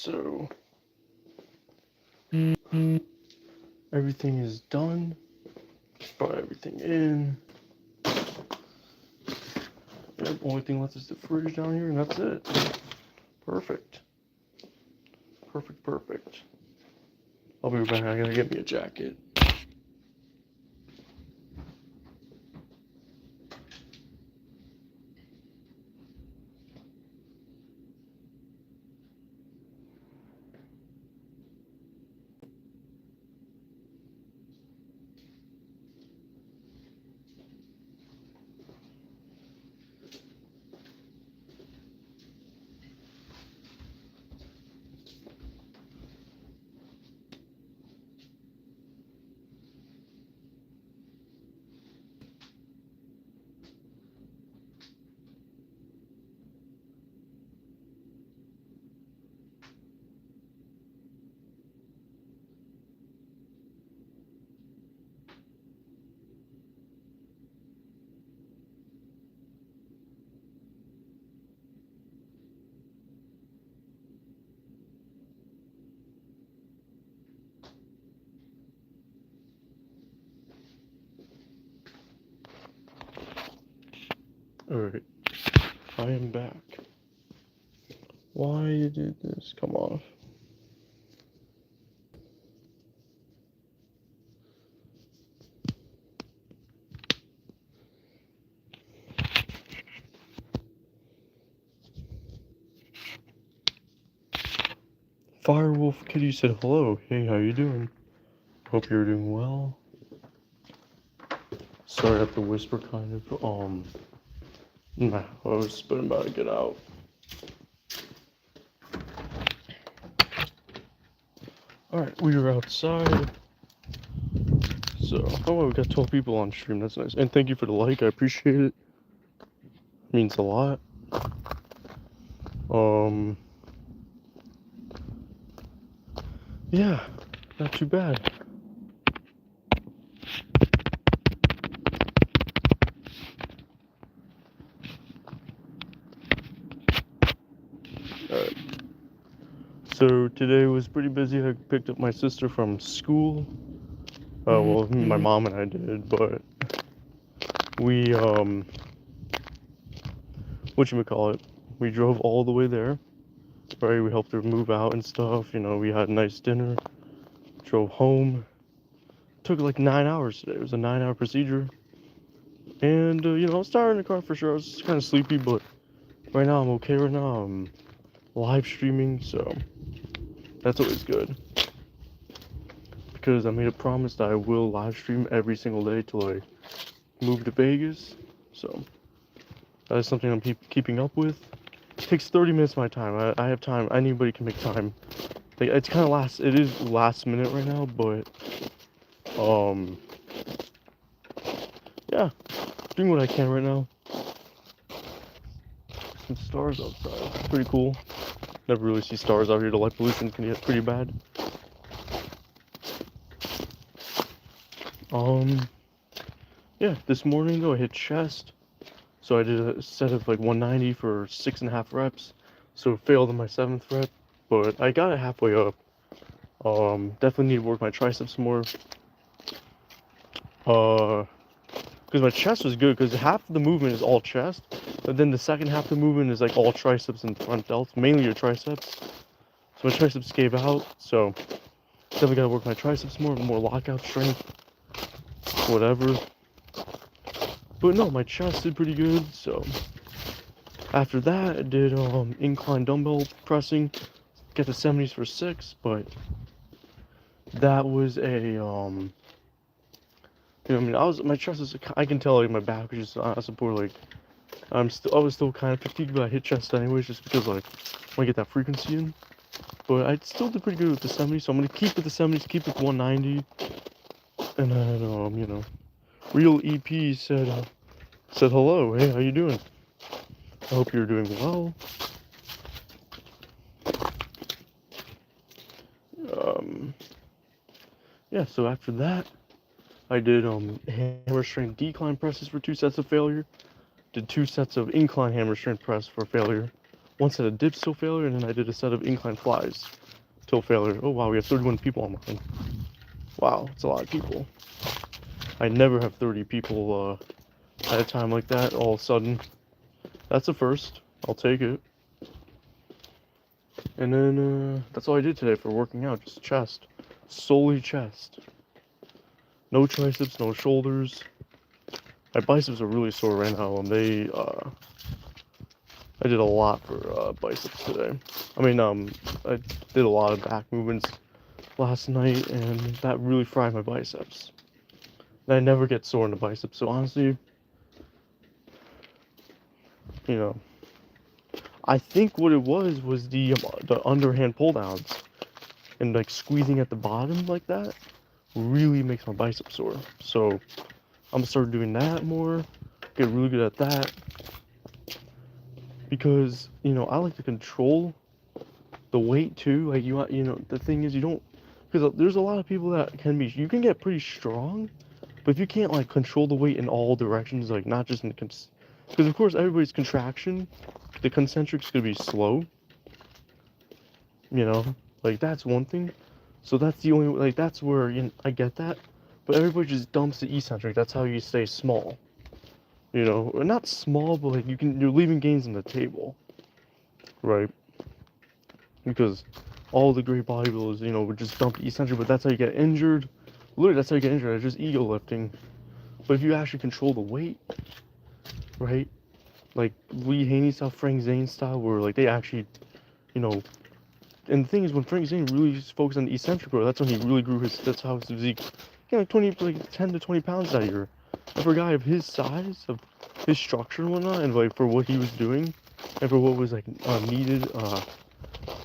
so everything is done. Just brought everything in. Yep, only thing left is the fridge down here, and that's it. Perfect. Perfect. I'll be right back. I gotta get me a jacket. Alright, I am back. Why did this come off? Firewolf Kitty said hello. Hey, how you doing? Hope you're doing well. Sorry I have to whisper kind of. Nah, I was about to get out. Alright, we are outside. So, oh, we got 12 people on stream. That's nice. And thank you for the like. I appreciate it. Means a lot. Yeah, not too bad. Alright. So today was pretty busy. I picked up my sister from school. Well, my mom and I did, but we, whatchamacallit, we drove all the way there, right? We helped her move out and stuff, you know, we had a nice dinner, drove home. Took like 9 hours today. It was a 9-hour procedure. And, you know, I was tired in the car for sure. I was kind of sleepy, but right now I'm okay right now. I'm live streaming, so that's always good. Because I made a promise that I will live stream every single day till I move to Vegas. So that is something I'm keeping up with. It takes 30 minutes of my time. I have time. Anybody can make time. Like, it's kind of it is last minute right now, but yeah, doing what I can right now. Some stars outside. It's pretty cool. Never really see stars out here. The light pollution can get pretty bad. Yeah, this morning though I hit chest. So I did a set of like 190 for 6.5 reps. So it failed in my 7th rep, but I got it halfway up. Definitely need to work my triceps more. Because my chest was good, because half of the movement is all chest, but then the second half of the movement is like all triceps and front delts, mainly your triceps. So my triceps gave out, so definitely gotta work my triceps more lockout strength, whatever. But no, my chest did pretty good, so after that I did incline dumbbell pressing, get the 70s for 6, but that was a you know, I mean, my chest is, I can tell like my back was just support, like I was still kind of fatigued, but I hit chest anyways, just because like I want to get that frequency in. But I still did pretty good with the 70, so I'm gonna keep with the 70s, keep with 190, and then you know, Real EP said hello. Hey, how you doing? I hope you're doing well. Yeah. So after that, I did hammer strength decline presses for 2 sets of failure. Did 2 sets of incline hammer strength press for failure. one set of dips till failure, and then I did a set of incline flies till failure. Oh wow, we have 31 people online. Wow, it's a lot of people. I never have 30 people at a time like that all of a sudden. That's a first. I'll take it. And then that's all I did today for working out, just chest. Solely chest. No triceps, no shoulders. My biceps are really sore right now, and I did a lot for biceps today. I mean, I did a lot of back movements last night, and that really fried my biceps. And I never get sore in the biceps, so honestly, you know, I think what it was the underhand pull downs, and like squeezing at the bottom like that really makes my biceps sore. So I'm gonna start doing that more, get really good at that, because I like to control the weight too. Like the thing is you don't, because there's a lot of people that you can get pretty strong, but if you can't like control the weight in all directions, like not just in because of course everybody's contraction, the concentric's gonna be slow. Like that's one thing. So that's the only like that's where I get that, but everybody just dumps the eccentric. That's how you stay small. Or not small, but like you're leaving gains on the table, right? Because all the great bodybuilders, would just dump the eccentric, but that's how you get injured. Literally, that's how you get injured. It's just ego lifting. But if you actually control the weight, right? Like Lee Haney style, Frank Zane style, where like they actually, you know, and the thing is, when Frank Zane really focused on the eccentric, bro, that's when he really grew that's how his physique, like 10 to 20 pounds that year. And for a guy of his size, of his structure and whatnot, and like for what he was doing, and for what was like needed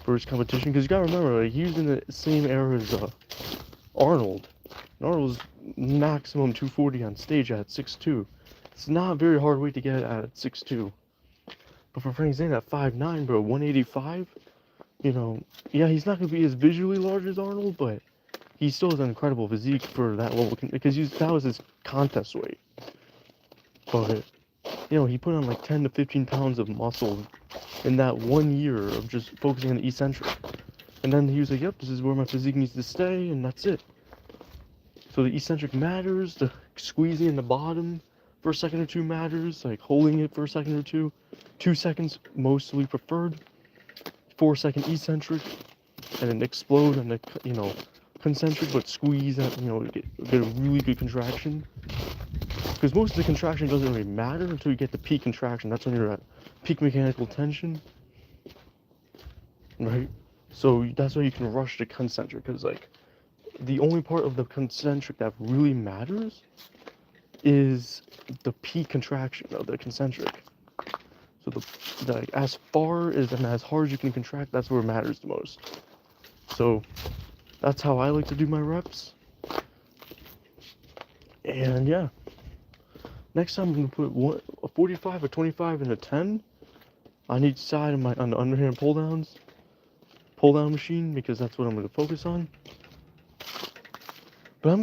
for his competition, because you gotta remember, like he was in the same era as Arnold. And Arnold was maximum 240 on stage at 6'2". It's not a very hard weight to get at 6'2". But for Frank Zane at 5'9", bro, 185, yeah, he's not gonna be as visually large as Arnold, but he still has an incredible physique for that level, because that was his contest weight. But he put on like 10 to 15 pounds of muscle in that 1 year of just focusing on the eccentric. And then he was like, yep, this is where my physique needs to stay, and that's it. So the eccentric matters, the squeezing in the bottom for a second or two matters, like holding it for a second or two. 2 seconds mostly preferred. 4-second eccentric, and then explode and concentric, but squeeze and get a really good contraction. Because most of the contraction doesn't really matter until you get the peak contraction. That's when you're at peak mechanical tension, right? So that's why you can rush the concentric, because like the only part of the concentric that really matters is the peak contraction of the concentric. So as far as and as hard as you can contract, that's where it matters the most. So that's how I like to do my reps. And yeah, next time I'm gonna put a 45, a 25, and a 10 on each side of on the underhand pull down machine, because that's what I'm gonna focus on. But I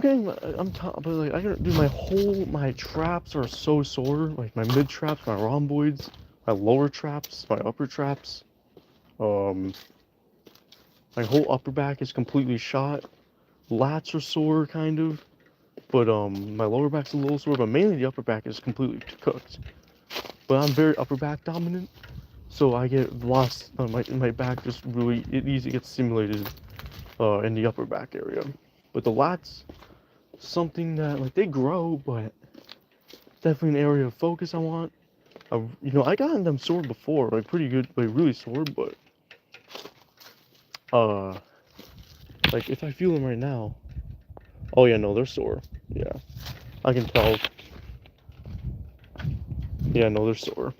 gotta do my traps are so sore, like my mid traps, my rhomboids, my lower traps, my upper traps. My whole upper back is completely shot. Lats are sore, kind of. But my lower back's a little sore, but mainly the upper back is completely cooked. But I'm very upper back dominant, so I get lost on my back. Just really, it easily gets stimulated in the upper back area. But the lats, something that like they grow, but definitely an area of focus I want. I gotten them sore before, like pretty good, like really sore, but like if I feel them right now, oh yeah, no, they're sore. Yeah, I can tell. Yeah, no, they're sore.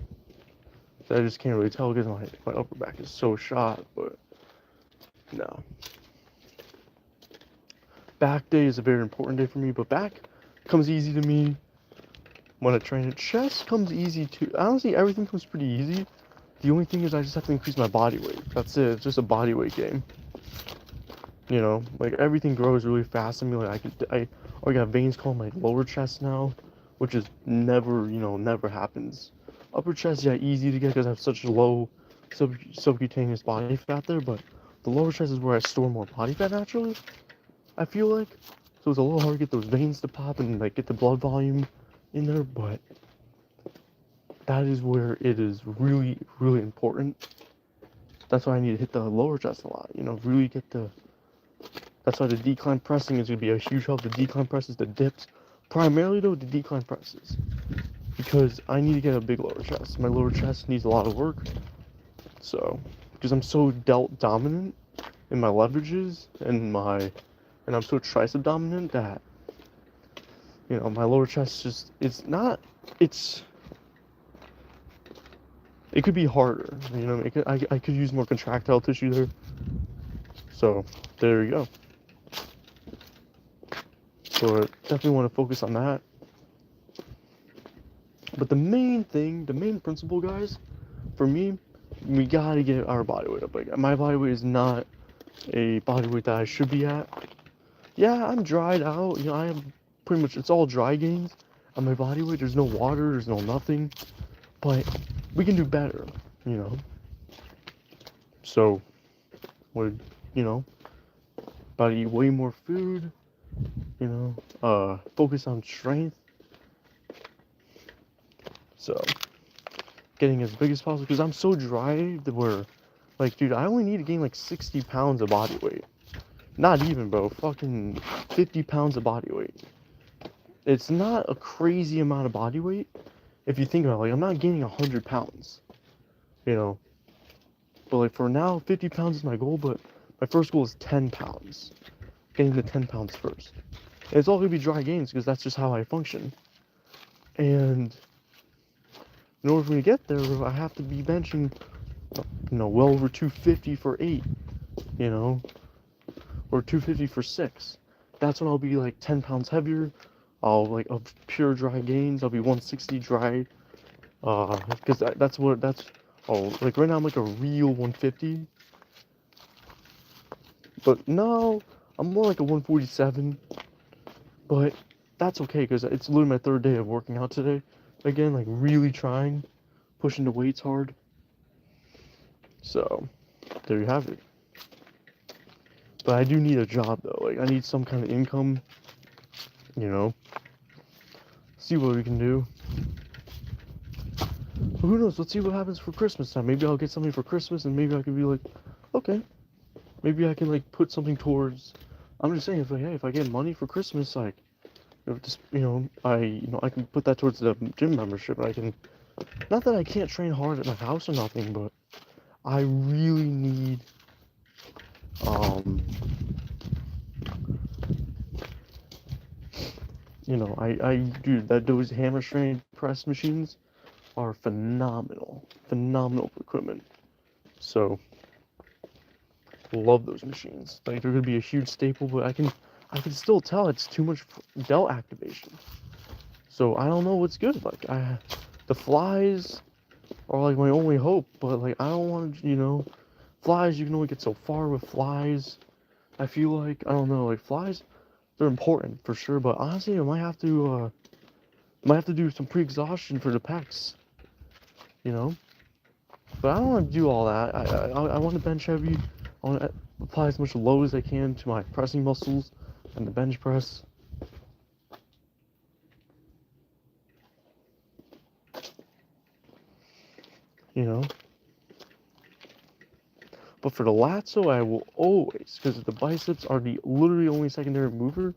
So I just can't really tell because my upper back is so shot, but no. Back day is a very important day for me, but back comes easy to me when I train it. Chest comes easy too. Honestly, everything comes pretty easy. The only thing is I just have to increase my body weight. That's it. It's just a body weight game. Like everything grows really fast in me. Like I already got veins called my lower chest now, which is never happens. Upper chest, yeah, easy to get because I have such low subcutaneous body fat there, but the lower chest is where I store more body fat naturally, I feel like. So it's a little hard to get those veins to pop and like get the blood volume in there, but that is where it is really, really important. That's why I need to hit the lower chest a lot, you know, really get the, that's why the decline pressing is going to be a huge help. The decline presses, the dips, primarily though the decline presses, because I need to get a big lower chest. My lower chest needs a lot of work, so, because I'm so delt dominant in my leverages and I'm so tricep dominant that, you know, my lower chest just, it could be harder, you know, I could use more contractile tissue there, so there you go. So I definitely want to focus on that. But the main thing, the main principle, guys, for me, we gotta get our body weight up. Like, my body weight is not a body weight that I should be at. Yeah, I'm dried out, you know, I am pretty much, it's all dry gains on my body weight. There's no water, there's no nothing, but we can do better, you know. So, we're, you know, about to eat way more food, you know, focus on strength. So, getting as big as possible, because I'm so dry that we're, like, dude, I only need to gain like 60 pounds of body weight. Not even, bro, fucking 50 pounds of body weight. It's not a crazy amount of body weight, if you think about it. Like, I'm not gaining 100 pounds, you know. But, like, for now, 50 pounds is my goal, but my first goal is 10 pounds. Getting to 10 pounds first. And it's all going to be dry gains, because that's just how I function. And in order for me to get there, I have to be benching, you know, well over 250 for 8, you know, or 250 for 6. That's when I'll be like 10 pounds heavier. I'll like of pure dry gains. I'll be 160 dry. Because oh, like right now I'm like a real 150. But no, I'm more like a 147. But that's okay, because it's literally my third day of working out today. Again, like really trying, pushing the weights hard. So, there you have it. But I do need a job though. Like, I need some kind of income, you know. See what we can do. But who knows? Let's see what happens for Christmas time. Maybe I'll get something for Christmas, and maybe I can be like, okay, maybe I can like put something towards. I'm just saying, if like, hey, if I get money for Christmas, like, just I can put that towards the gym membership. I can, not that I can't train hard at my house or nothing, but I really need, you know, dude, those hammer strength press machines are phenomenal equipment. So, love those machines. Like, they're gonna be a huge staple, but I can still tell it's too much delt activation. So I don't know what's good. Like, the flies are like my only hope, but like I don't want to, you know, flies. You can only get so far with flies. I feel like, I don't know, like flies, they're important for sure, but honestly, I might have to do some pre-exhaustion for the pecs, you know. But I don't want to do all that. I want to bench heavy. I want to apply as much load as I can to my pressing muscles and the bench press. You know. But for the lasso, I will always, because the biceps are the literally only secondary mover,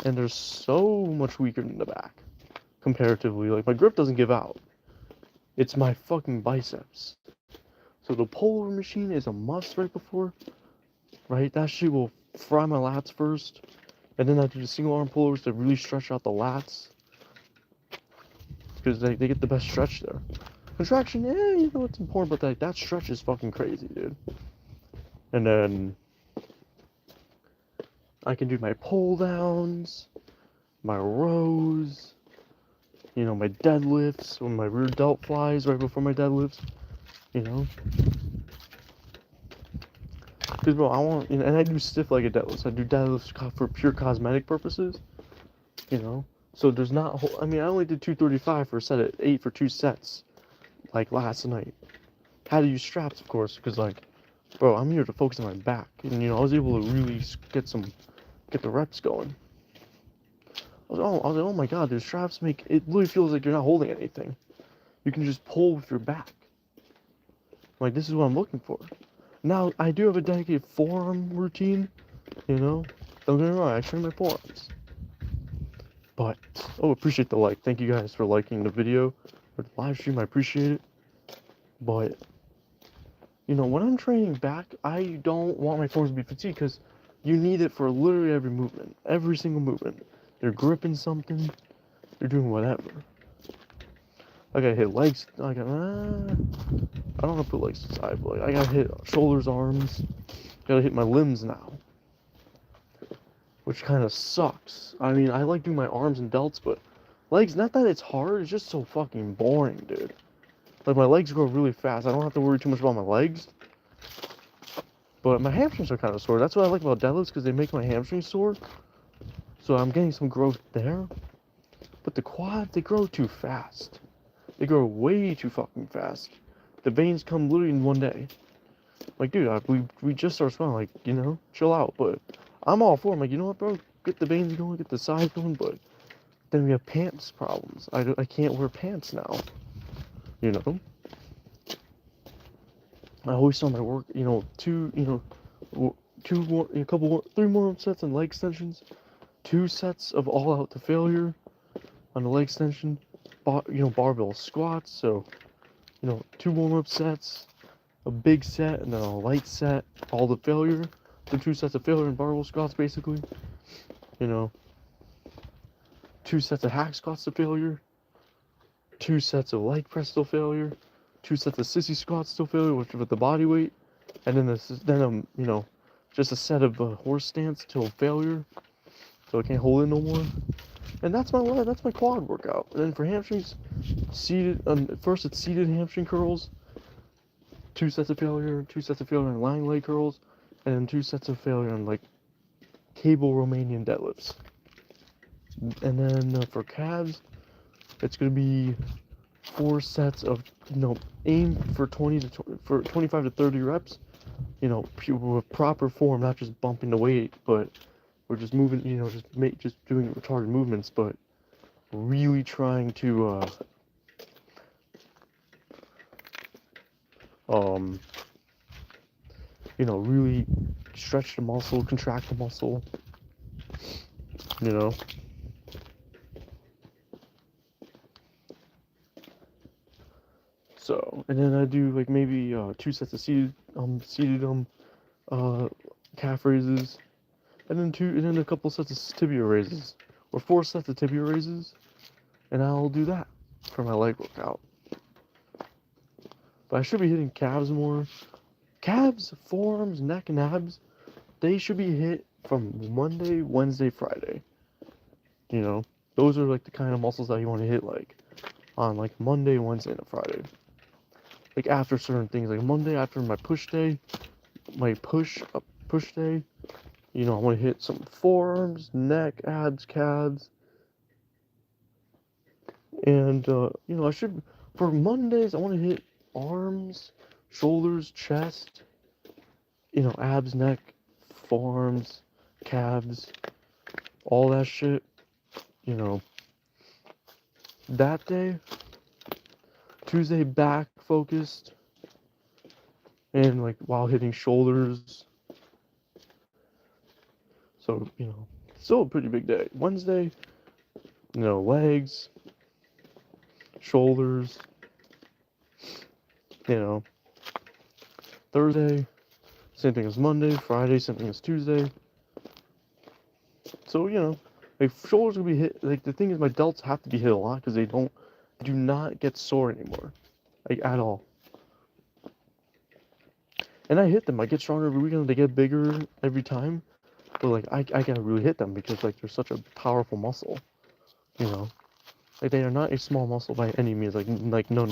and they're so much weaker than the back, comparatively. Like, my grip doesn't give out. It's my fucking biceps. So the polar machine is a must right before, right? That shit will fry my lats first, and then I do the single arm pullers to really stretch out the lats, because they get the best stretch there. Contraction, yeah, you know it's important, but that stretch is fucking crazy, dude. And then I can do my pull downs, my rows, you know, my deadlifts, when my rear delt flies right before my deadlifts, you know. Because, bro, I want, you know, and I do stiff-legged deadlifts. I do deadlifts for pure cosmetic purposes, you know. So there's not, I mean, I only did 235 for a set of 8 for 2 sets, like last night. Had to use straps, of course, because like, bro, I'm here to focus on my back, and I was able to really get the reps going. I was like, oh my god, those straps make it really feels like you're not holding anything. You can just pull with your back. Like, this is what I'm looking for. Now, I do have a dedicated forearm routine, Don't get me wrong, I train my forearms. But, appreciate the like. Thank you guys for liking the video or the live stream. I appreciate it. But, when I'm training back, I don't want my forearms to be fatigued because you need it for literally every movement. Every single movement. You're gripping something. You're doing whatever. I gotta hit legs. I don't want to put legs aside, but I gotta hit shoulders, arms. Gotta hit my limbs now. Which kind of sucks. I mean, I like doing my arms and delts, but legs, not that it's hard, it's just so fucking boring, dude. Like, my legs grow really fast. I don't have to worry too much about my legs. But my hamstrings are kind of sore. That's what I like about deadlifts, because they make my hamstrings sore. So I'm getting some growth there. But the quads, they grow too fast. They grow way too fucking fast. The veins come literally in one day. Like, dude, we just started smiling, like, chill out. But I'm all for it. I'm like, you know what, bro? Get the veins going, get the sides going, but then we have pants problems. I can't wear pants now. I always tell my work, three more sets on leg extensions, 2 sets of all out to failure on the leg extension, barbell squats. So, 2 warm-up sets, a big set, and then a light set, all the failure. The 2 sets of failure and barbell squats, basically. 2 sets of hack squats to failure, 2 sets of leg press to failure, 2 sets of sissy squats to failure, which with the body weight, and then just a set of horse stance till failure, so I can't hold it no more. And that's my quad workout. And then for hamstrings, first it's seated hamstring curls, 2 sets of failure, 2 sets of failure on lying leg curls, and then 2 sets of failure on like cable Romanian deadlifts. And then for calves, it's gonna be 4 sets of aim for 25 to 30 reps. With proper form, not just bumping the weight, but we're just moving. Just doing retarded movements, but really trying to really stretch the muscle, contract the muscle. So, and then I do like maybe 2 sets of seated calf raises, and then a couple sets of tibia raises, or 4 sets of tibia raises, and I'll do that for my leg workout. But I should be hitting calves more. Calves, forearms, neck, and abs, they should be hit from Monday, Wednesday, Friday. Those are like the kind of muscles that you want to hit like on like Monday, Wednesday, and Friday. Like after certain things, like Monday after my push day, my push day, I want to hit some forearms, neck, abs, calves, and I should for Mondays I want to hit arms, shoulders, chest, abs, neck, forearms, calves, all that shit. That day, Tuesday back focused, and like while hitting shoulders. So, still a pretty big day. Wednesday, legs, shoulders, Thursday, same thing as Monday, Friday, same thing as Tuesday. So, like shoulders will be hit, like the thing is my delts have to be hit a lot because they do not get sore anymore, like at all. And I hit them, I get stronger every weekend, they get bigger every time. But like I gotta really hit them because like they're such a powerful muscle, Like they are not a small muscle by any means. Like no.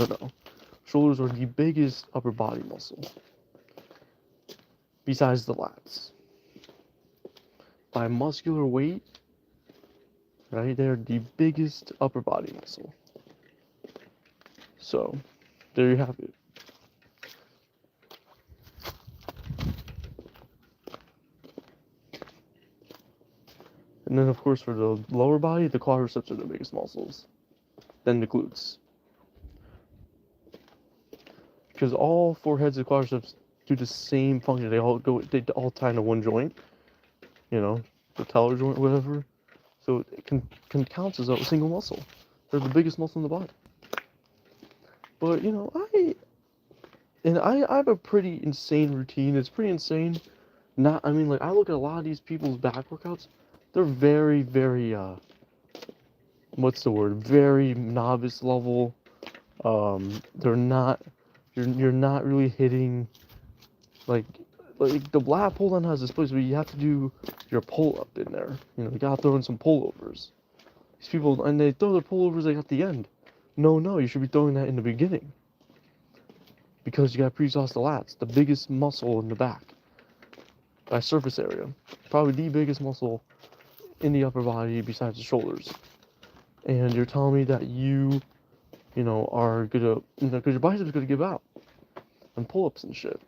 Shoulders are the biggest upper body muscle, besides the lats. By muscular weight, right? They're the biggest upper body muscle. So, there you have it. And then, of course, for the lower body, the quadriceps are the biggest muscles. Then the glutes. Because all 4 heads of quadriceps do the same function. They all tie into one joint. You know, the patellar joint, whatever. So it can count as a single muscle. They're the biggest muscle in the body. But you know, I have a pretty insane routine. It's pretty insane. I mean, like, I look at a lot of these people's back workouts. They're very, very what's the word? Very novice level. They're not. You're not really hitting like the lat pull down has this place where you have to do your pull up in there. You know, you gotta throw in some pullovers. These people, and they throw their pullovers like at the end. No, you should be throwing that in the beginning. Because you gotta pre-exhaust the lats, the biggest muscle in the back. By surface area. Probably the biggest muscle in the upper body besides the shoulders. And you're telling me that you know, are gonna, you know, because your biceps are gonna give out. And pull-ups and shit.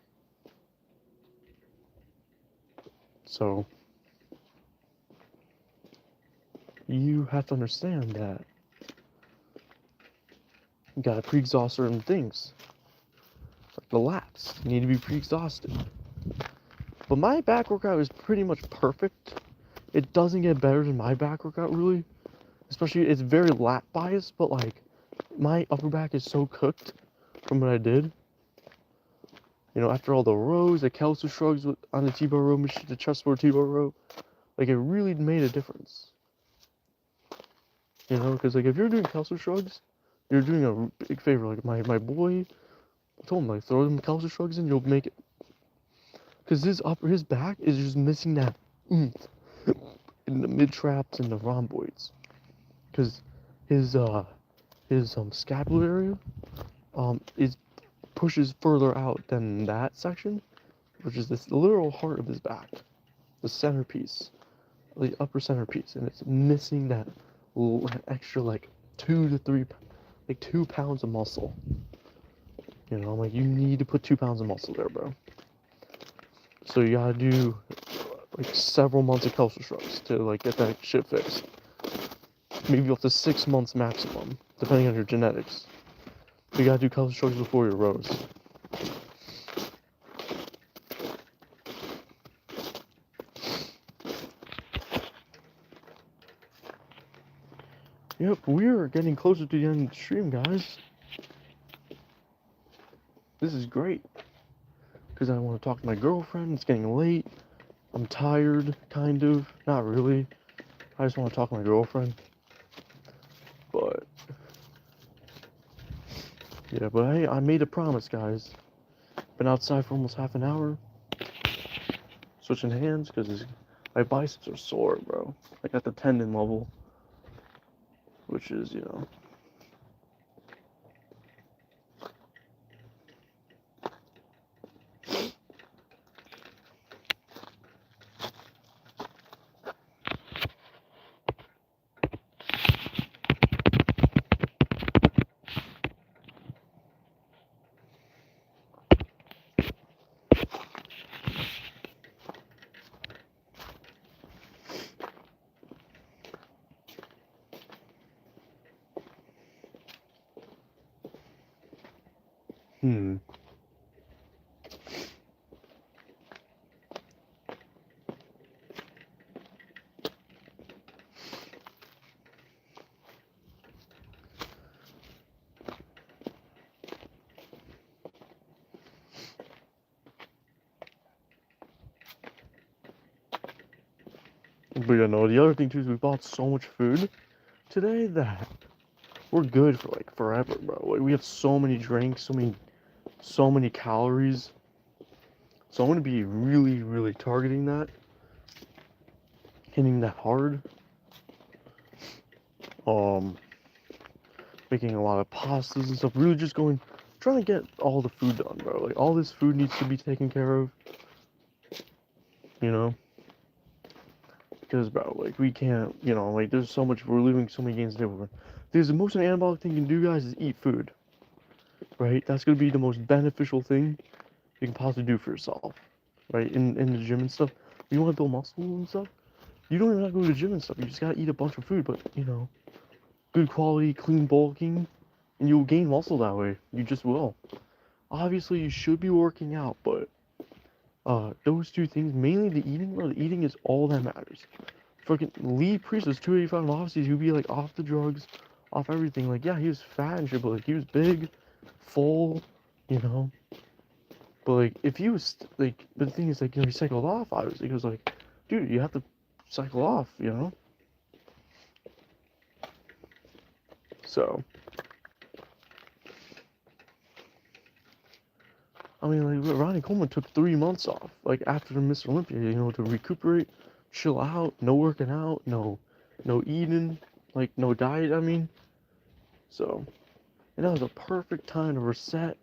So, you have to understand that you gotta pre-exhaust certain things. Like the lats need to be pre-exhausted. But my back workout is pretty much perfect. It doesn't get better than my back workout, really. Especially, it's very lat biased, but like, my upper back is so cooked from what I did. You know, after all the rows, the Kelso shrugs on the T-bar row machine, the chestboard T-bar row, like, it really made a difference. You know, because like, if you're doing Kelso shrugs, you're doing a big favor. Like, my boy, I told him, like, throw them Kelso shrugs in, you'll make it. Because his back is just missing that oomph in the mid traps and the rhomboids. Because his scapular area pushes further out than that section, which is this literal heart of his back, the centerpiece, the upper centerpiece, and it's missing that extra like 2 to 3, like 2 pounds of muscle. You know, I'm like, you need to put 2 pounds of muscle there, bro. So you gotta do like several months of Kelso shrugs to like get that shit fixed. Maybe up to 6 months maximum, depending on your genetics. You gotta do Kelso shrugs before your rows. Yep, we're getting closer to the end of the stream, guys. This is great. Because I want to talk to my girlfriend. It's getting late. I'm tired, kind of. Not really. I just want to talk to my girlfriend. But yeah, but hey, I made a promise, guys. Been outside for almost half an hour. Switching hands because my biceps are sore, bro. Like at the tendon level. Which is, you know. But you know, the other thing too is we bought so much food today that we're good for like forever, bro. Like, we have so many drinks, so many calories. So I'm gonna be really, really targeting that, hitting that hard. Making a lot of pastas and stuff. Really just trying to get all the food done, bro. Like, all this food needs to be taken care of. You know? Because, bro, like, we can't, you know, like, there's so much, we're leaving so many gains to do. There's the most anabolic thing you can do, guys, is eat food. Right? That's gonna be the most beneficial thing you can possibly do for yourself. Right? In the gym and stuff. You wanna build muscle and stuff? You don't even have to go to the gym and stuff. You just gotta eat a bunch of food, but you know, good quality, clean bulking, and you'll gain muscle that way. You just will. Obviously, you should be working out, but those two things, mainly the eating, bro. The eating is all that matters. Fucking Lee Priest was 285 and obviously he'd be like off the drugs, off everything. Like, yeah, he was fat and shit, but like he was big, full, you know. But like, if he was like, but the thing is, like, you know, he cycled off. Obviously, he was like, dude, you have to cycle off, you know. So, I mean, like, Ronnie Coleman took 3 months off, like after Mr. Olympia, you know, to recuperate, chill out, no working out, no eating, like no diet. I mean, so, and that was a perfect time to reset,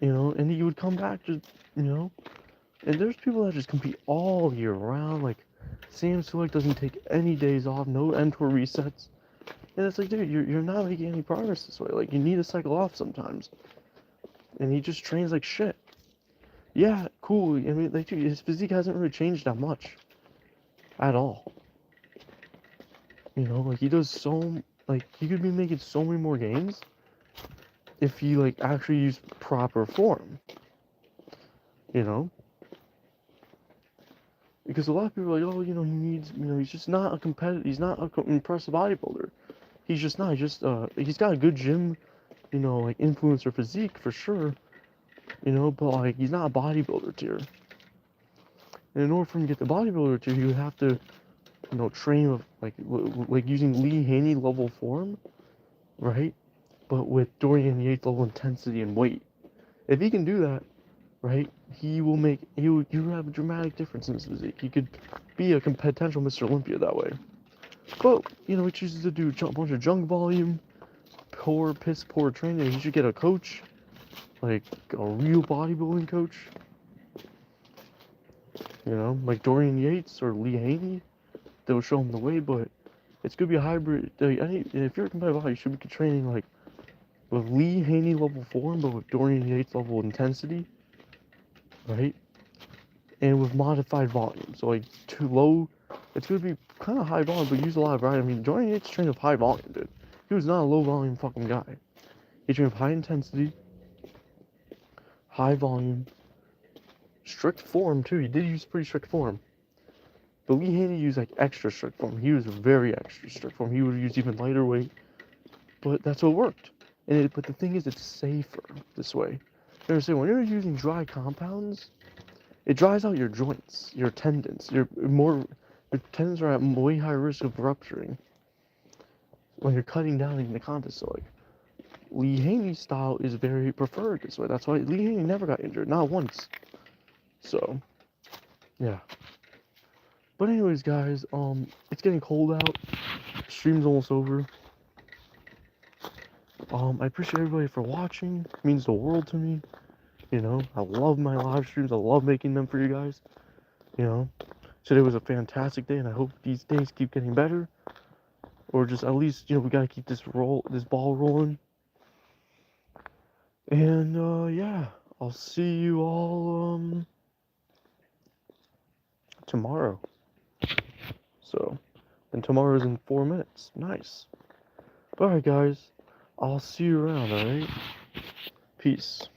you know, and you would come back just, you know, and there's people that just compete all year round, like Sam Sulek doesn't take any days off, no tour resets, and it's like, dude, you're not making any progress this way, like you need to cycle off sometimes, and he just trains like shit. Yeah, cool, I mean, like, dude, his physique hasn't really changed that much, at all, you know, like he does so, like, he could be making so many more gains, if he, like, actually used proper form, you know? Because a lot of people are like, oh, you know, he needs, you know, he's just not a competitive, he's not an impressive bodybuilder. He's just not, he's got a good gym, you know, like, influencer physique, for sure, you know, but, like, he's not a bodybuilder tier. And in order for him to get the bodybuilder tier, he would have to, you know, train with, like using Lee Haney level form, right? But with Dorian Yates level intensity and weight. If he can do that, right, he will have a dramatic difference in his physique. He could be a potential Mr. Olympia that way. But, you know, he chooses to do a bunch of junk volume, piss poor training. He should get a coach, like a real bodybuilding coach. You know, like Dorian Yates or Lee Haney. They'll show him the way, but it's gonna be a hybrid. If you're a competitive body, you should be training like with Lee Haney level form, but with Dorian Yates level intensity, right? And with modified volume. So like too low, it's gonna be kind of high volume, but use a lot of variety. I mean, Dorian Yates trained with high volume, dude. He was not a low volume fucking guy. He trained with high intensity, high volume, strict form too. He did use pretty strict form. But Lee Haney used like extra strict form. He was very extra strict form. He would use even lighter weight, but that's what worked. But the thing is, it's safer this way. You understand? When you're using dry compounds, it dries out your joints, your tendons. Your tendons are at way higher risk of rupturing when you're cutting down in the contest. So like, Lee Haney's style is very preferred this way. That's why Lee Haney never got injured, not once. So, yeah. But anyways, guys, it's getting cold out. Stream's almost over. I appreciate everybody for watching. It means the world to me. You know, I love my live streams. I love making them for you guys. You know, today was a fantastic day, and I hope these days keep getting better. Or just at least, you know, we gotta keep this ball rolling. And yeah, I'll see you all tomorrow. So, and tomorrow's in 4 minutes. Nice. Alright, guys. I'll see you around, alright? Peace.